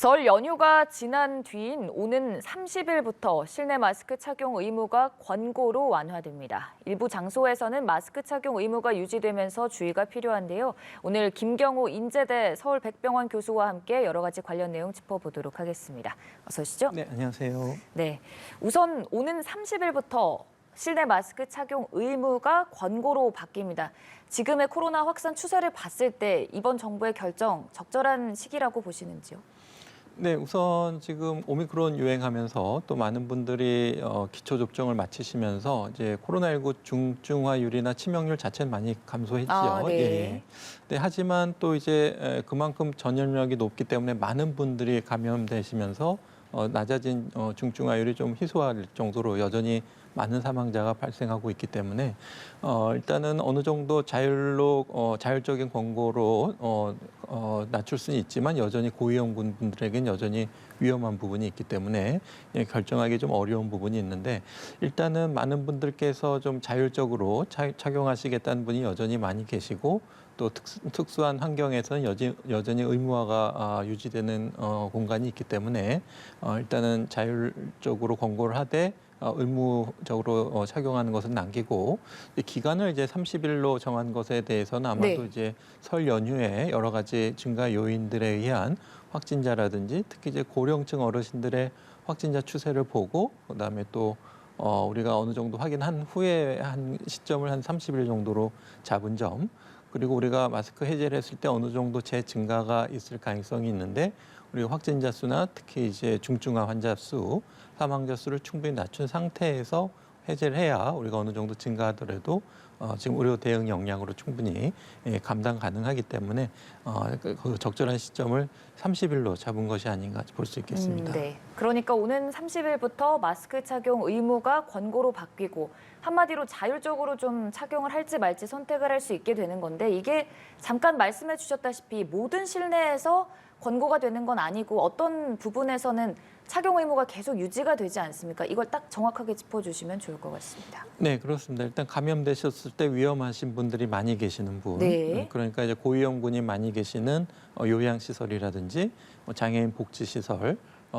설 연휴가 지난 뒤인 오는 30일부터 실내 마스크 착용 의무가 권고로 완화됩니다. 일부 장소에서는 마스크 착용 의무가 유지되면서 주의가 필요한데요. 오늘 김경호 인제대 서울백병원 교수와 함께 여러 가지 관련 내용 짚어보도록 하겠습니다. 어서 오시죠. 네, 안녕하세요. 네, 우선 오는 30일부터 실내 마스크 착용 의무가 권고로 바뀝니다. 지금의 코로나 확산 추세를 봤을 때 이번 정부의 결정 적절한 시기라고 보시는지요? 네, 우선 지금 오미크론 유행하면서 또 많은 분들이 기초 접종을 마치시면서 이제 코로나19 중증화율이나 치명률 자체는 많이 감소했지요. 네. 예. 네, 하지만 또 이제 그만큼 전염력이 높기 때문에 많은 분들이 감염되시면서 낮아진 중증화율이 좀 희소할 정도로 여전히 많은 사망자가 발생하고 있기 때문에 일단은 어느 정도 자율적인 권고로 낮출 수는 있지만 여전히 고위험군 분들에겐 여전히 위험한 부분이 있기 때문에 결정하기 좀 어려운 부분이 있는데 일단은 많은 분들께서 좀 자율적으로 착용하시겠다는 분이 여전히 많이 계시고 또 특수한 환경에서는 여전히 의무화가 유지되는 공간이 있기 때문에 일단은 자율적으로 권고를 하되 의무적으로 착용하는 것은 남기고 기간을 이제 30일로 정한 것에 대해서는 아마도 이제 설 연휴에 여러 가지 증가 요인들에 의한 확진자라든지 특히 이제 고령층 어르신들의 확진자 추세를 보고 그다음에 또 우리가 어느 정도 확인한 후에 한 시점을 한 30일 정도로 잡은 점 그리고 우리가 마스크 해제를 했을 때 어느 정도 재증가가 있을 가능성이 있는데 우리가 확진자 수나 특히 이제 중증화 환자 수, 사망자 수를 충분히 낮춘 상태에서 해제를 해야 우리가 어느 정도 증가하더라도 지금 의료 대응 역량으로 충분히 감당 가능하기 때문에 그 적절한 시점을 30일로 잡은 것이 아닌가 볼 수 있겠습니다. 네. 그러니까 오는 30일부터 마스크 착용 의무가 권고로 바뀌고 한마디로 자율적으로 좀 착용을 할지 말지 선택을 할 수 있게 되는 건데 이게 잠깐 말씀해 주셨다시피 모든 실내에서 권고가 되는 건 아니고 어떤 부분에서는 착용 의무가 계속 유지가 되지 않습니까? 이걸 딱 정확하게 짚어주시면 좋을 것 같습니다. 네, 그렇습니다. 일단 감염되셨을 때 위험하신 분들이 많이 계시는 분, 네. 그러니까 이제 고위험군이 많이 계시는 요양시설이라든지 장애인 복지시설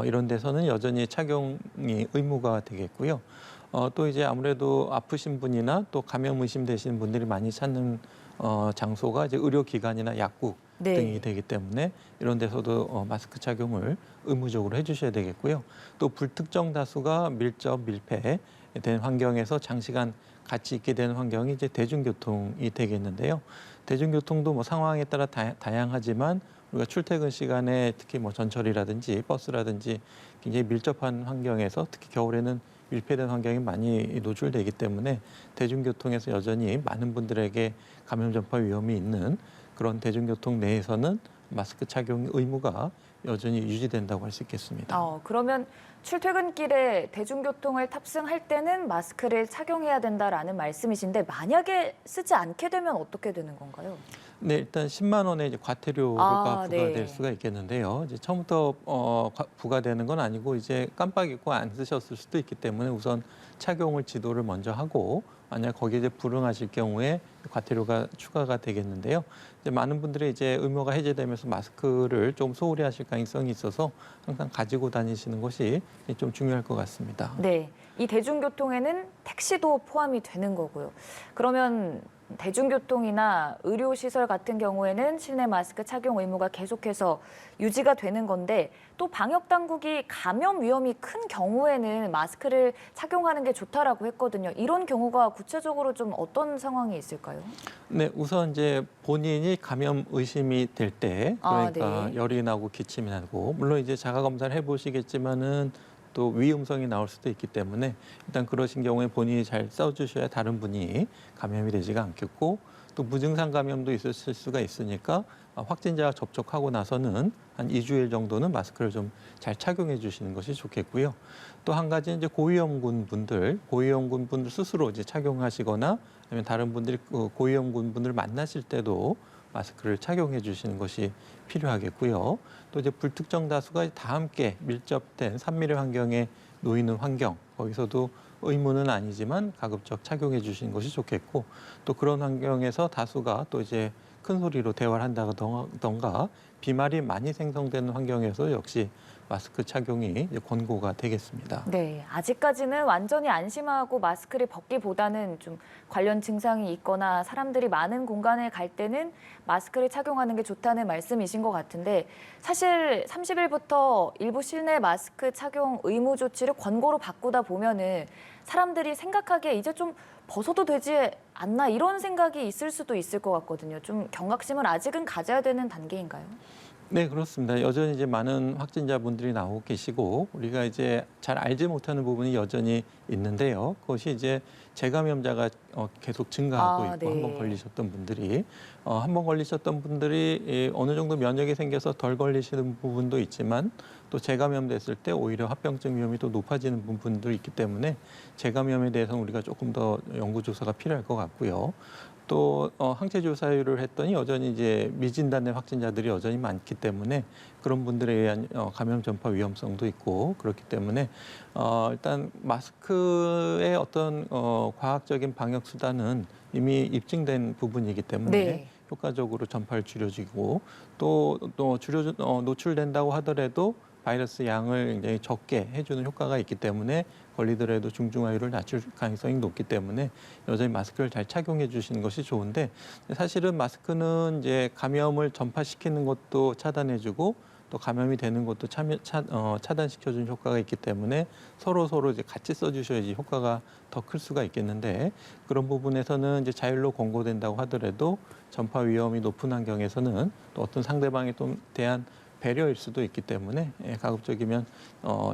이런 데서는 여전히 착용이 의무가 되겠고요. 또 이제 아무래도 아프신 분이나 또 감염 의심되시는 분들이 많이 찾는 장소가 이제 의료기관이나 약국 등이 되기 때문에 이런 데서도 마스크 착용을 의무적으로 해주셔야 되겠고요. 또 불특정 다수가 밀접, 밀폐된 환경에서 장시간 같이 있게 되는 환경이 이제 대중교통이 되겠는데요. 대중교통도 뭐 상황에 따라 다양하지만 우리가 출퇴근 시간에 특히 뭐 전철이라든지 버스라든지 굉장히 밀접한 환경에서 특히 겨울에는 밀폐된 환경이 많이 노출되기 때문에 대중교통에서 여전히 많은 분들에게 감염 전파 위험이 있는 그런 대중교통 내에서는 마스크 착용 의무가 여전히 유지된다고 할 수 있겠습니다. 그러면 출퇴근길에 대중교통을 탑승할 때는 마스크를 착용해야 된다라는 말씀이신데 만약에 쓰지 않게 되면 어떻게 되는 건가요? 네, 일단 10만 원의 이제 과태료가 부과될 수가 있겠는데요. 이제 처음부터 부과되는 건 아니고 이제 깜빡 잊고 안 쓰셨을 수도 있기 때문에 우선 착용을 지도를 먼저 하고 만약 거기에 이제 불응하실 경우에 과태료가 추가가 되겠는데요. 이제 많은 분들이 이제 의무가 해제되면서 마스크를 좀 소홀히 하실 가능성이 있어서 항상 가지고 다니시는 것이 좀 중요할 것 같습니다. 네, 이 대중교통에는 택시도 포함이 되는 거고요. 그러면 대중교통이나 의료시설 같은 경우에는 실내 마스크 착용 의무가 계속해서 유지가 되는 건데 또 방역당국이 감염 위험이 큰 경우에는 마스크를 착용하는 게 좋다라고 했거든요. 이런 경우가 구체적으로 좀 어떤 상황이 있을까요? 네, 우선 이제 본인이 감염 의심이 될 때, 그러니까 네. 열이 나고 기침이 나고, 물론 이제 자가 검사를 해보시겠지만은 또 위음성이 나올 수도 있기 때문에 일단 그러신 경우에 본인이 잘 써주셔야 다른 분이 감염이 되지가 않겠고 또 무증상 감염도 있었을 수가 있으니까 확진자가 접촉하고 나서는 한 2주일 정도는 마스크를 좀 잘 착용해 주시는 것이 좋겠고요. 또 한 가지 이제 고위험군 분들 스스로 이제 착용하시거나 아니면 다른 분들이 고위험군 분들 만나실 때도 마스크를 착용해 주시는 것이 필요하겠고요. 또 이제 불특정 다수가 다 함께 밀접된 3mm 환경에 놓이는 환경, 거기서도 의무는 아니지만 가급적 착용해 주시는 것이 좋겠고 또 그런 환경에서 다수가 또 이제 큰 소리로 대화를 한다던가 비말이 많이 생성되는 환경에서 역시 마스크 착용이 이제 권고가 되겠습니다. 네, 아직까지는 완전히 안심하고 마스크를 벗기보다는 좀 관련 증상이 있거나 사람들이 많은 공간에 갈 때는 마스크를 착용하는 게 좋다는 말씀이신 것 같은데 사실 30일부터 일부 실내 마스크 착용 의무 조치를 권고로 바꾸다 보면은 사람들이 생각하기에 이제 좀 벗어도 되지 않나 이런 생각이 있을 수도 있을 것 같거든요. 좀 경각심을 아직은 가져야 되는 단계인가요? 네, 그렇습니다. 여전히 이제 많은 확진자분들이 나오고 계시고 우리가 이제 잘 알지 못하는 부분이 여전히 있는데요. 그것이 이제 재감염자가 계속 증가하고 있고 네. 한번 걸리셨던 분들이 한번 걸리셨던 분들이 어느 정도 면역이 생겨서 덜 걸리시는 부분도 있지만 또 재감염됐을 때 오히려 합병증 위험이 또 높아지는 부분도 있기 때문에 재감염에 대해서는 우리가 조금 더 연구 조사가 필요할 것 같고요. 또 항체 조사율을 했더니 여전히 이제 미진단의 확진자들이 여전히 많기 때문에 그런 분들에 의한 감염 전파 위험성도 있고 그렇기 때문에 일단 마스크의 어떤 과학적인 방역 수단은 이미 입증된 부분이기 때문에 네. 효과적으로 전파를 줄여주고 또 노출된다고 하더라도 바이러스 양을 굉장히 적게 해주는 효과가 있기 때문에 걸리더라도 중증화율을 낮출 가능성이 높기 때문에 여전히 마스크를 잘 착용해 주시는 것이 좋은데 사실은 마스크는 이제 감염을 전파시키는 것도 차단해주고 또 감염이 되는 것도 차단시켜주는 효과가 있기 때문에 서로 이제 같이 써주셔야지 효과가 더 클 수가 있겠는데 그런 부분에서는 이제 자율로 권고된다고 하더라도 전파 위험이 높은 환경에서는 또 어떤 상대방에 대한 배려일 수도 있기 때문에 가급적이면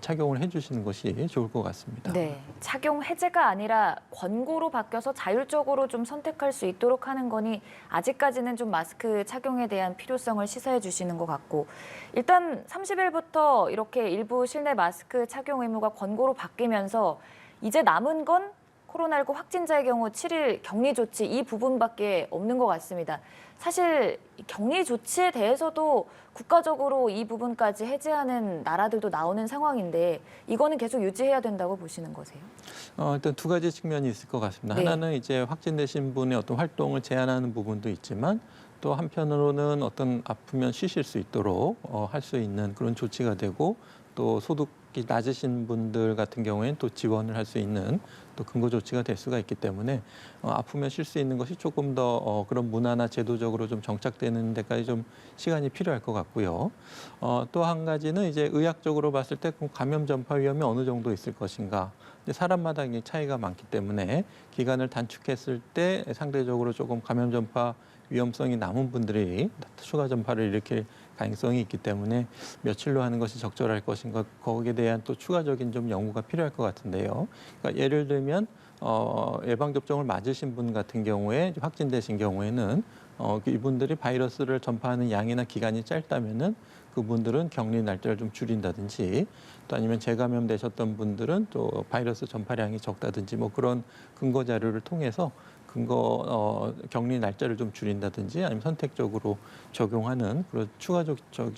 착용을 해주시는 것이 좋을 것 같습니다. 네, 착용 해제가 아니라 권고로 바뀌어서 자율적으로 좀 선택할 수 있도록 하는 거니 아직까지는 좀 마스크 착용에 대한 필요성을 시사해 주시는 것 같고 일단 30일부터 이렇게 일부 실내 마스크 착용 의무가 권고로 바뀌면서 이제 남은 건 코로나19 확진자의 경우 7일 격리 조치 이 부분밖에 없는 것 같습니다. 사실 격리 조치에 대해서도 국가적으로 이 부분까지 해제하는 나라들도 나오는 상황인데 이거는 계속 유지해야 된다고 보시는 거세요? 일단 두 가지 측면이 있을 것 같습니다. 네. 하나는 이제 확진되신 분의 어떤 활동을 제한하는 부분도 있지만 또 한편으로는 어떤 아프면 쉬실 수 있도록 할 수 있는 그런 조치가 되고 또 소득이 낮으신 분들 같은 경우에는 또 지원을 할 수 있는 또 근거 조치가 될 수가 있기 때문에 아프면 쉴 수 있는 것이 조금 더 그런 문화나 제도적으로 좀 정착되는 데까지 좀 시간이 필요할 것 같고요. 또 한 가지는 이제 의학적으로 봤을 때 감염 전파 위험이 어느 정도 있을 것인가. 사람마다 차이가 많기 때문에 기간을 단축했을 때 상대적으로 조금 감염 전파 위험성이 남은 분들이 추가 전파를 일으킬 가능성이 있기 때문에 며칠로 하는 것이 적절할 것인가 거기에 대한 또 추가적인 좀 연구가 필요할 것 같은데요. 그러니까 예를 들면 예방 접종을 맞으신 분 같은 경우에 확진되신 경우에는 이분들이 바이러스를 전파하는 양이나 기간이 짧다면은 그분들은 격리 날짜를 좀 줄인다든지 또 아니면 재감염되셨던 분들은 또 바이러스 전파량이 적다든지 뭐 그런 근거 자료를 통해서 격리 날짜를 좀 줄인다든지 아니면 선택적으로 적용하는 그런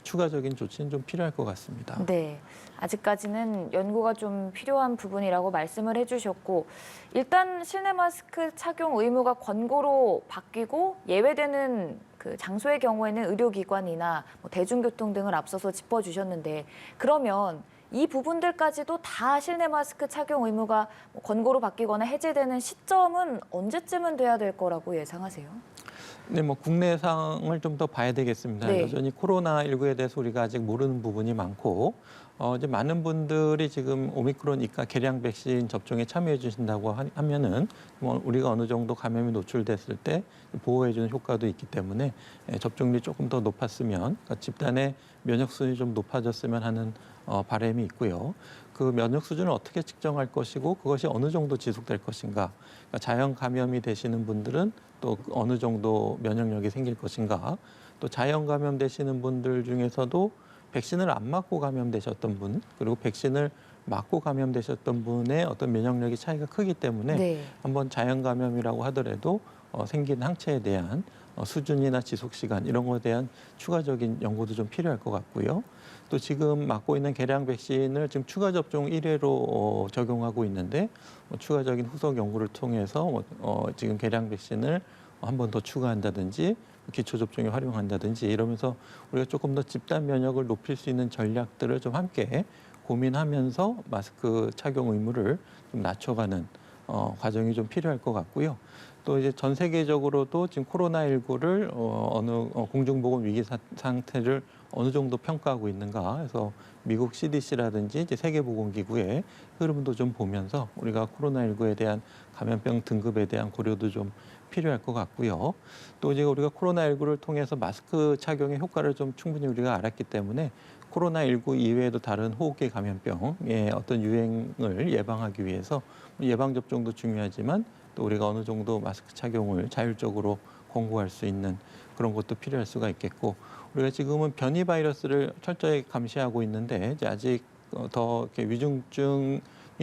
추가적인 조치는 좀 필요할 것 같습니다. 네, 아직까지는 연구가 좀 필요한 부분이라고 말씀을 해주셨고 일단 실내 마스크 착용 의무가 권고로 바뀌고 예외되는 그 장소의 경우에는 의료기관이나 뭐 대중교통 등을 앞서서 짚어주셨는데 그러면 이 부분들까지도 다 실내 마스크 착용 의무가 권고로 바뀌거나 해제되는 시점은 언제쯤은 돼야 될 거라고 예상하세요? 네, 뭐 국내 상황을 좀 더 봐야 되겠습니다. 네. 여전히 코로나19에 대해서 우리가 아직 모르는 부분이 많고 이제 많은 분들이 지금 오미크론 이가 개량 백신 접종에 참여해 주신다고 하면은 뭐 우리가 어느 정도 감염이 노출됐을 때 보호해 주는 효과도 있기 때문에 접종률이 조금 더 높았으면 그러니까 집단의 면역 수준이 좀 높아졌으면 하는 바람이 있고요. 그 면역 수준을 어떻게 측정할 것이고 그것이 어느 정도 지속될 것인가. 그러니까 자연 감염이 되시는 분들은 또 어느 정도 면역력이 생길 것인가. 또 자연 감염되시는 분들 중에서도 백신을 안 맞고 감염되셨던 분 그리고 백신을 맞고 감염되셨던 분의 어떤 면역력이 차이가 크기 때문에 네. 한번 자연 감염이라고 하더라도 생긴 항체에 대한 수준이나 지속 시간 이런 것에 대한 추가적인 연구도 좀 필요할 것 같고요. 또 지금 맞고 있는 개량 백신을 지금 추가 접종 1회로 적용하고 있는데 추가적인 후속 연구를 통해서 지금 개량 백신을 한 번 더 추가한다든지 기초 접종에 활용한다든지 이러면서 우리가 조금 더 집단 면역을 높일 수 있는 전략들을 좀 함께 고민하면서 마스크 착용 의무를 좀 낮춰가는 과정이 좀 필요할 것 같고요. 또 이제 전 세계적으로도 지금 코로나19를 공중보건 위기 상태를 어느 정도 평가하고 있는가 해서 미국 CDC라든지 이제 세계보건기구의 흐름도 좀 보면서 우리가 코로나19에 대한 감염병 등급에 대한 고려도 좀 필요할 것 같고요. 또 이제 우리가 코로나19를 통해서 마스크 착용의 효과를 좀 충분히 우리가 알았기 때문에 코로나19 이외에도 다른 호흡기 감염병의 어떤 유행을 예방하기 위해서 예방접종도 중요하지만 또 우리가 어느 정도 마스크 착용을 자율적으로 권고할 수 있는 그런 것도 필요할 수가 있겠고 우리가 지금은 변이 바이러스를 철저히 감시하고 있는데 이제 아직 더 이렇게 위중증이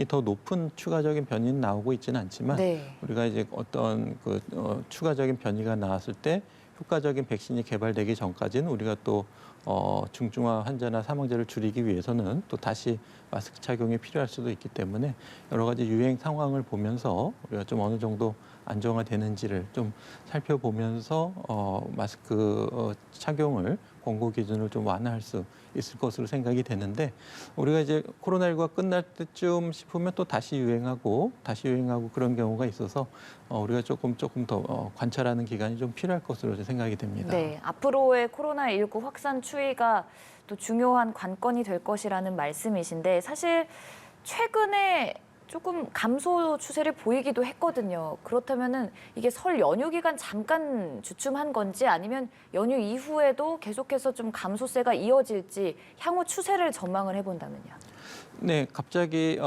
더 높은 추가적인 변이는 나오고 있지는 않지만 네. 우리가 이제 어떤 추가적인 변이가 나왔을 때 효과적인 백신이 개발되기 전까지는 우리가 또 중증화 환자나 사망자를 줄이기 위해서는 또 다시 마스크 착용이 필요할 수도 있기 때문에 여러 가지 유행 상황을 보면서 우리가 좀 어느 정도 안정화되는지를 좀 살펴보면서 마스크 착용을 권고 기준을 좀 완화할 수 있을 것으로 생각이 되는데 우리가 이제 코로나19가 끝날 때쯤 싶으면 또 다시 유행하고 그런 경우가 있어서 우리가 조금 더 관찰하는 기간이 좀 필요할 것으로 생각이 됩니다. 네, 앞으로의 코로나19 확산 추이가 또 중요한 관건이 될 것이라는 말씀이신데 사실 최근에 조금 감소 추세를 보이기도 했거든요. 그렇다면은 이게 설 연휴 기간 잠깐 주춤한 건지 아니면 연휴 이후에도 계속해서 좀 감소세가 이어질지 향후 추세를 전망을 해본다면요. 네, 갑자기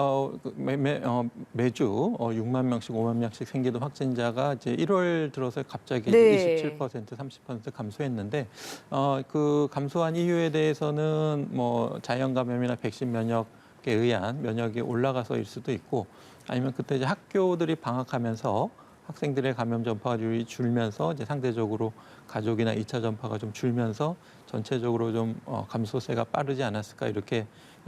매주 6만 명씩, 5만 명씩 생기던 확진자가 이제 1월 들어서 갑자기 네. 27%, 30% 감소했는데 그 감소한 이유에 대해서는 뭐 자연 감염이나 백신 면역에 의한 면역이 올라가서일 수도 있고 아니면 그때 이제 학교들이 방학하면서 학생들의 감염 전파율이 줄면서 이제 상대적으로 가족이나 2차 전파가 좀 줄면서 전체적으로 좀 감소세가 빠르지 않았을까 이렇게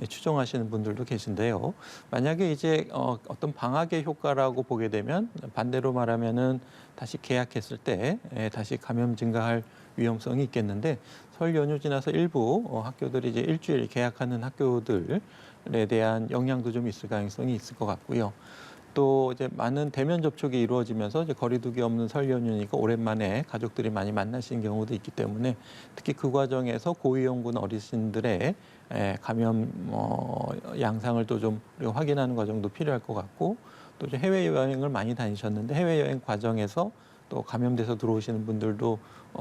추정하시는 분들도 계신데요. 만약에 이제 어떤 방학의 효과라고 보게 되면 반대로 말하면은 다시 개학했을 때 다시 감염 증가할 위험성이 있겠는데 설 연휴 지나서 일부 학교들이 이제 일주일 개학하는 학교들에 대한 영향도 좀 있을 가능성이 있을 것 같고요. 또 이제 많은 대면 접촉이 이루어지면서 이제 거리두기 없는 설 연휴니까 오랜만에 가족들이 많이 만나신 경우도 있기 때문에 특히 그 과정에서 고위험군 어르신들의 감염 양상을 또 좀 우리가 확인하는 과정도 필요할 것 같고 또 해외 여행을 많이 다니셨는데 해외 여행 과정에서 또 감염돼서 들어오시는 분들도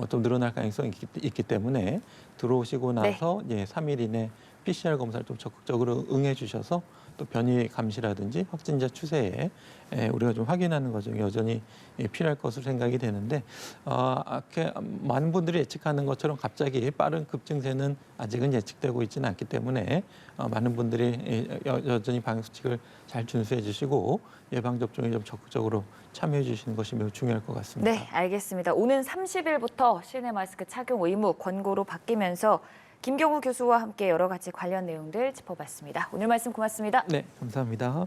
좀 늘어날 가능성이 있기 때문에 들어오시고 나서 이제 3일 이내 PCR 검사를 좀 적극적으로 응해 주셔서 또 변이 감시라든지 확진자 추세에 우리가 좀 확인하는 과정이 여전히 필요할 것으로 생각이 되는데 이렇게 많은 분들이 예측하는 것처럼 갑자기 빠른 급증세는 아직은 예측되고 있지는 않기 때문에 많은 분들이 여전히 방역 수칙을 잘 준수해 주시고 예방 접종에 좀 적극적으로 참여해 주시는 것이 매우 중요할 것 같습니다. 네, 알겠습니다. 오는 30일부터 실내 마스크 착용 의무 권고로 바뀌면서 김경우 교수와 함께 여러 가지 관련 내용들 짚어봤습니다. 오늘 말씀 고맙습니다. 네, 감사합니다.